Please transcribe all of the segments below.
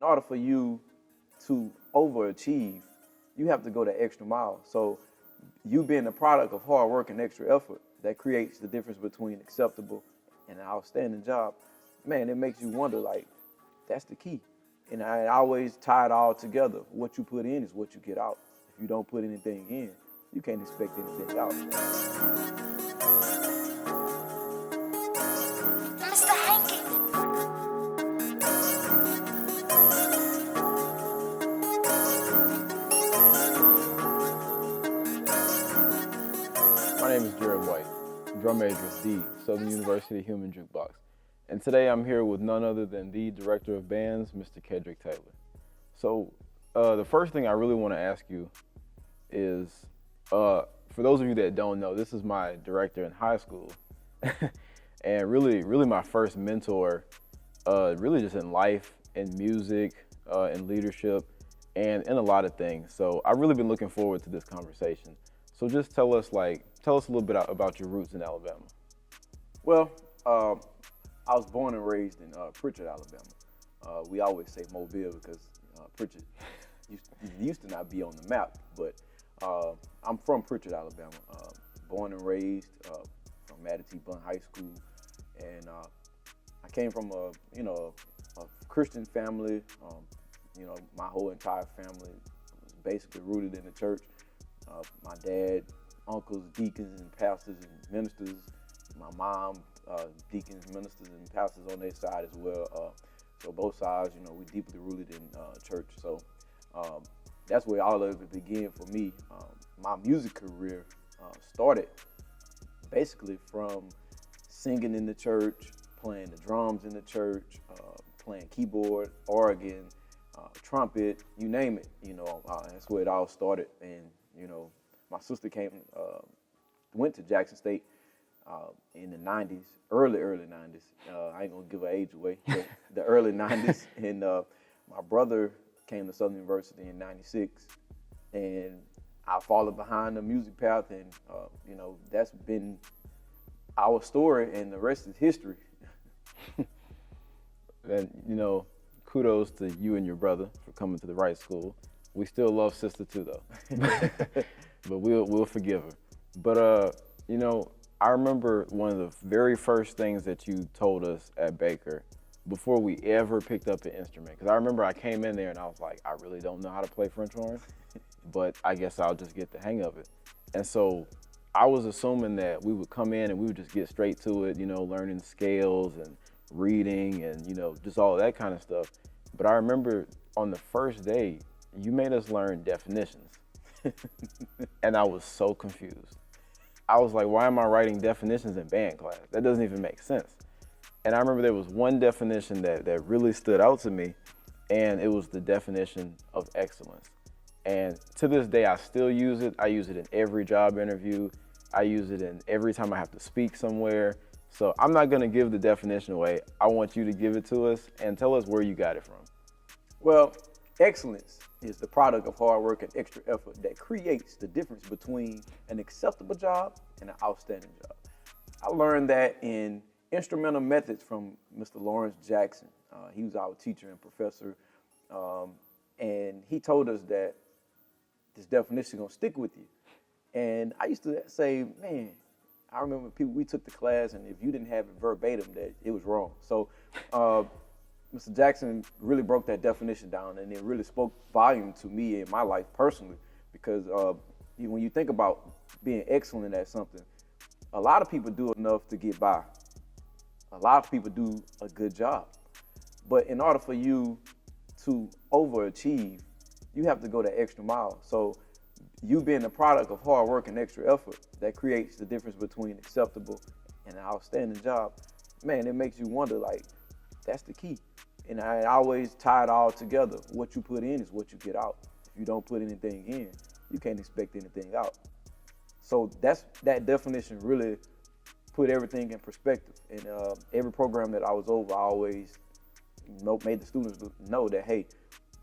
In order for you to overachieve, you have to go the extra mile. So you being a product of hard work and extra effort, that creates the difference between acceptable and an outstanding job. Man, it makes you wonder, like, that's the key. And I always tie it all together. What you put in is what you get out. If you don't put anything in, you can't expect anything out. Mr. Hanky. My name is Jared White, drum major at the Southern University Human Jukebox. And today I'm here with none other than the director of bands, Mr. Kedric Taylor. So the first thing I really want to ask you is, for those of you that don't know, this is my director in high school. And really my first mentor, really just in life, in music, in leadership, and in a lot of things. So I've really been looking forward to this conversation. So just tell us a little bit about your roots in Alabama. Well, I was born and raised in Pritchard, Alabama. We always say Mobile because Pritchard used to not be on the map, but I'm from Pritchard, Alabama. Born and raised from Manatee Blunt High School, and I came from a Christian family. My whole entire family was basically rooted in the church. My dad, uncles, deacons, and pastors and ministers. My mom, deacons, ministers, and pastors on their side as well. So both sides, we deeply rooted in church. So that's where all of it began for me. My music career started basically from singing in the church, playing the drums in the church, playing keyboard, organ, trumpet, you name it. That's where it all started. And my sister went to Jackson State in the 90s, early 90s. I ain't gonna give her age away, but the early 90s. And my brother came to Southern University in 96, and I followed behind the music path, and that's been our story, and the rest is history. And kudos to you and your brother for coming to the right school. We still love sister too, though, but we'll forgive her. But I remember one of the very first things that you told us at Baker before we ever picked up an instrument. Because I remember I came in there and I was like, I really don't know how to play French horn, but I guess I'll just get the hang of it. And so I was assuming that we would come in and we would just get straight to it, learning scales and reading and just all of that kind of stuff. But I remember on the first day, you made us learn definitions. And I was so confused. I was like, why am I writing definitions in band class? That doesn't even make sense. And I remember there was one definition that really stood out to me, and it was the definition of excellence. And to this day, I still use it. I use it in every job interview. I use it in every time I have to speak somewhere. So I'm not gonna give the definition away. I want you to give it to us and tell us where you got it from. Well, excellence is the product of hard work and extra effort that creates the difference between an acceptable job and an outstanding job. I learned that in instrumental methods from Mr. Lawrence Jackson. He was our teacher and professor, and he told us that this definition is gonna stick with you. And I used to say, man, I remember we took the class, and if you didn't have it verbatim, that it was wrong. So Mr. Jackson really broke that definition down, and it really spoke volume to me in my life personally, because when you think about being excellent at something, a lot of people do enough to get by. A lot of people do a good job. But in order for you to overachieve, you have to go the extra mile. So you being a product of hard work and extra effort, that creates the difference between acceptable and an outstanding job. Man, it makes you wonder, like, that's the key. And I always tie it all together. What you put in is what you get out. If you don't put anything in, you can't expect anything out. So that definition really put everything in perspective. And every program that I was over, I always made the students know that, hey,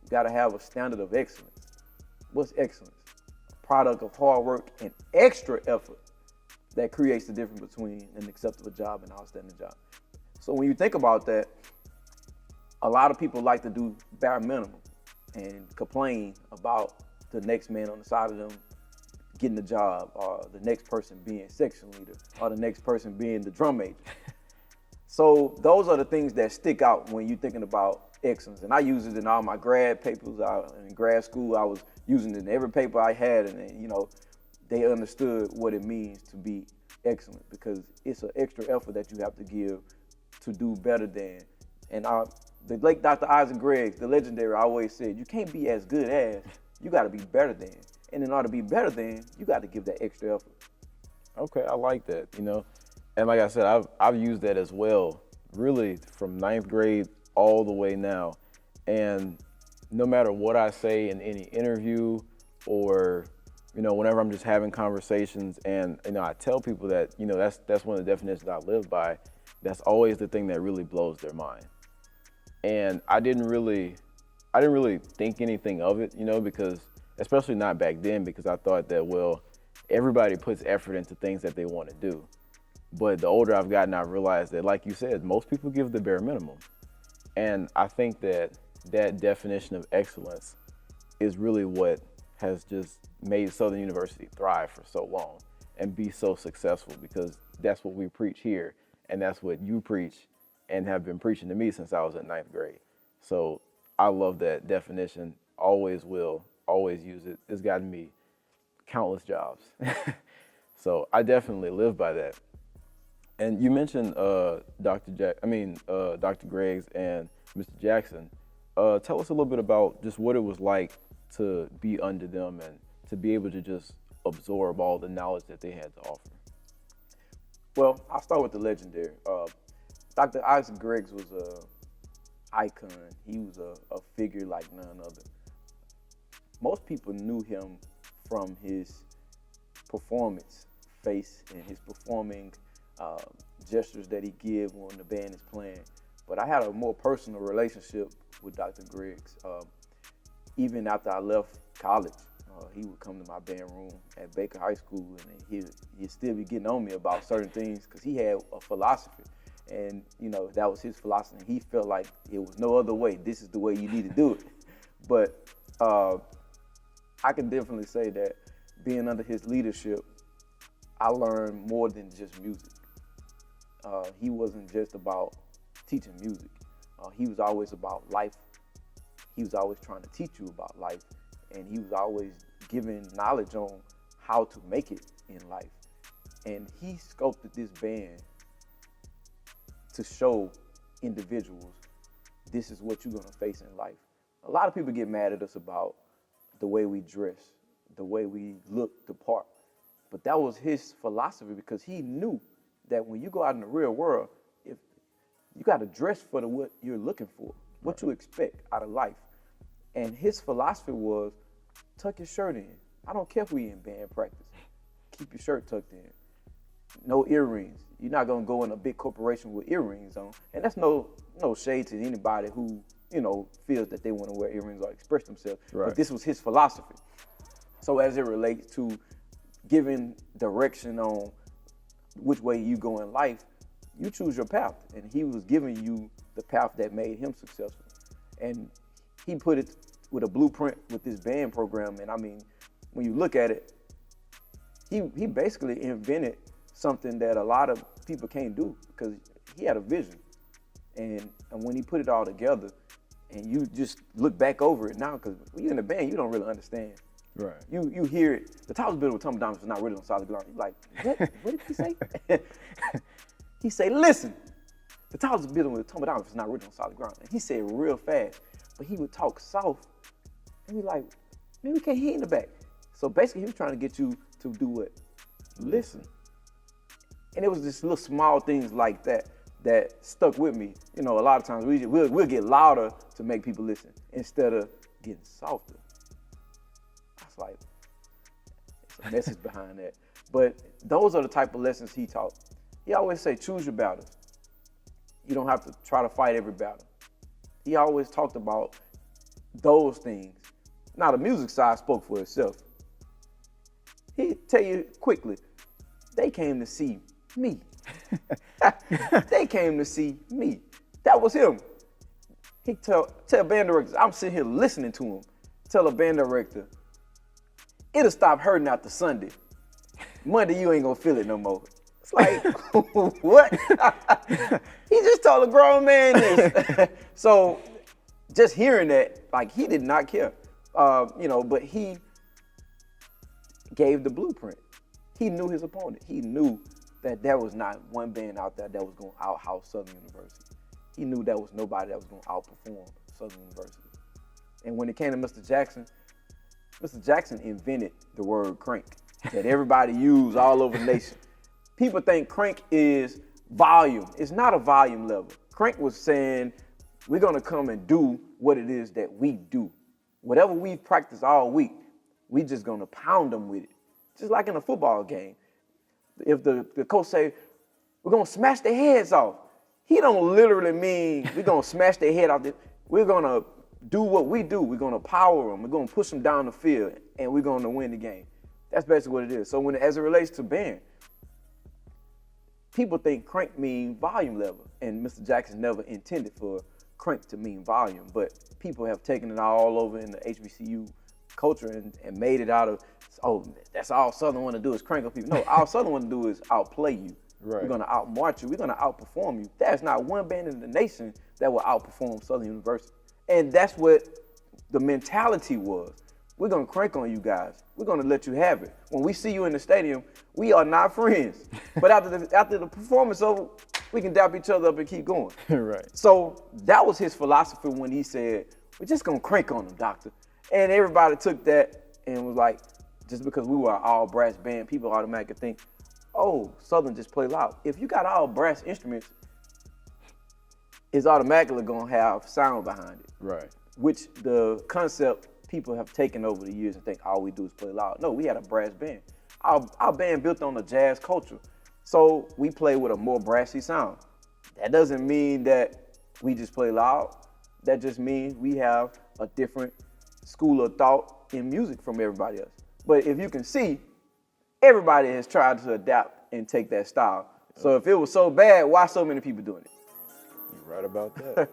you gotta have a standard of excellence. What's excellence? A product of hard work and extra effort that creates the difference between an acceptable job and an outstanding job. So when you think about that, a lot of people like to do bare minimum and complain about the next man on the side of them getting the job, or the next person being section leader, or the next person being the drum major. So those are the things that stick out when you're thinking about excellence. And I use it in all my grad papers. In grad school, I was using it in every paper I had, and you know, they understood what it means to be excellent, because it's an extra effort that you have to give to do better than. And the late Dr. Isaac Greggs, the legendary, always said, you can't be as good as, you got to be better than. And in order to be better than, you got to give that extra effort. Okay, I like that, you know. And like I said, I've used that as well, really from 9th grade all the way now. And no matter what I say in any interview, or, you know, whenever I'm just having conversations, and, you know, I tell people that, you know, that's one of the definitions I live by, that's always the thing that really blows their mind. And I didn't really think anything of it, you know, because, especially not back then, because I thought that, well, everybody puts effort into things that they want to do. But the older I've gotten, I've realized that, like you said, most people give the bare minimum. And I think that that definition of excellence is really what has just made Southern University thrive for so long and be so successful, because that's what we preach here, and that's what you preach and have been preaching to me since I was in 9th grade. So I love that definition, always will, always use it. It's gotten me countless jobs. So I definitely live by that. And you mentioned Dr. Greggs and Mr. Jackson. Tell us a little bit about just what it was like to be under them and to be able to just absorb all the knowledge that they had to offer. Well, I'll start with the legendary. Dr. Isaac Greggs was an icon. He was a figure like none other. Most people knew him from his performance face and his performing gestures that he give when the band is playing. But I had a more personal relationship with Dr. Greggs. Even after I left college, he would come to my band room at Baker High School, and he'd still be getting on me about certain things, because he had a philosophy. And, you know, that was his philosophy. He felt like it was no other way. This is the way you need to do it. But I can definitely say that being under his leadership, I learned more than just music. He wasn't just about teaching music. He was always about life. He was always trying to teach you about life. And he was always giving knowledge on how to make it in life. And he sculpted this band to show individuals, this is what you're gonna face in life. A lot of people get mad at us about the way we dress, the way we look the part. But that was his philosophy, because he knew that when you go out in the real world, if you gotta dress for what you're looking for, what you expect out of life. And his philosophy was, tuck your shirt in. I don't care if we in band practice. Keep your shirt tucked in. No earrings. You're not gonna go in a big corporation with earrings on. And that's no shade to anybody who, you know, feels that they want to wear earrings or express themselves. Right. But this was his philosophy. So as it relates to giving direction on which way you go in life, you choose your path. And he was giving you the path that made him successful. And he put it with a blueprint with this band program. And I mean, when you look at it, he basically invented something that a lot of people can't do, because he had a vision. And when he put it all together, and you just look back over it now, because when you're in the band, you don't really understand. Right. You hear it. The tallest building with Tommy Diamonds is not written on solid ground. You're like, what did he say? He say, listen, the tallest building with Tommy Diamonds is not written on solid ground. And he said it real fast, but he would talk soft, and we like, man, we can't hear in the back. So basically, he was trying to get you to do what? Listen. And it was just little small things like that that stuck with me. You know, a lot of times we'll get louder to make people listen instead of getting softer. I was like, there's a message behind that. But those are the type of lessons he taught. He always say, choose your battles. You don't have to try to fight every battle. He always talked about those things. Now the music side spoke for itself. He'd tell you quickly, they came to see me. They came to see me. That was him. He tell band directors, I'm sitting here listening to him, tell a band director, it'll stop hurting after Sunday. Monday, you ain't gonna feel it no more. It's like, what? He just told a grown man this. So just hearing that, like, he did not care. But he gave the blueprint. He knew his opponent. He knew that there was not one band out there that was gonna outhouse Southern University. He knew there was nobody that was gonna outperform Southern University. And when it came to Mr. Jackson invented the word crank that everybody used all over the nation. People think crank is volume. It's not a volume level. Crank was saying, we're gonna come and do what it is that we do. Whatever we've practiced all week, we just gonna pound them with it. Just like in a football game. If the coach say, we're gonna smash their heads off, he don't literally mean we're gonna smash their head off. We're gonna do what we do. We're gonna power them. We're gonna push them down the field, and we're gonna win the game. That's basically what it is. So as it relates to band, people think crank mean volume level, and Mr. Jackson never intended for crank to mean volume, but people have taken it all over in the HBCU culture and made it out of, oh, that's all Southern want to do is crank up people. No, all Southern want to do is outplay you. Right. We're gonna outmarch you. We're gonna outperform you. There's not one band in the nation that will outperform Southern University, and that's what the mentality was. We're gonna crank on you guys. We're gonna let you have it. When we see you in the stadium, we are not friends. But after the performance over, we can dap each other up and keep going. Right. So that was his philosophy when he said, we're just gonna crank on them, doctor. And everybody took that and was like, just because we were an all brass band, people automatically think, oh, Southern just play loud. If you got all brass instruments, it's automatically gonna have sound behind it. Right. Which the concept people have taken over the years and think all we do is play loud. No, we had a brass band. Our band built on a jazz culture. So we play with a more brassy sound. That doesn't mean that we just play loud. That just means we have a different school of thought in music from everybody else. But if you can see, everybody has tried to adapt and take that style. So if it was so bad, why so many people doing it? You're right about that.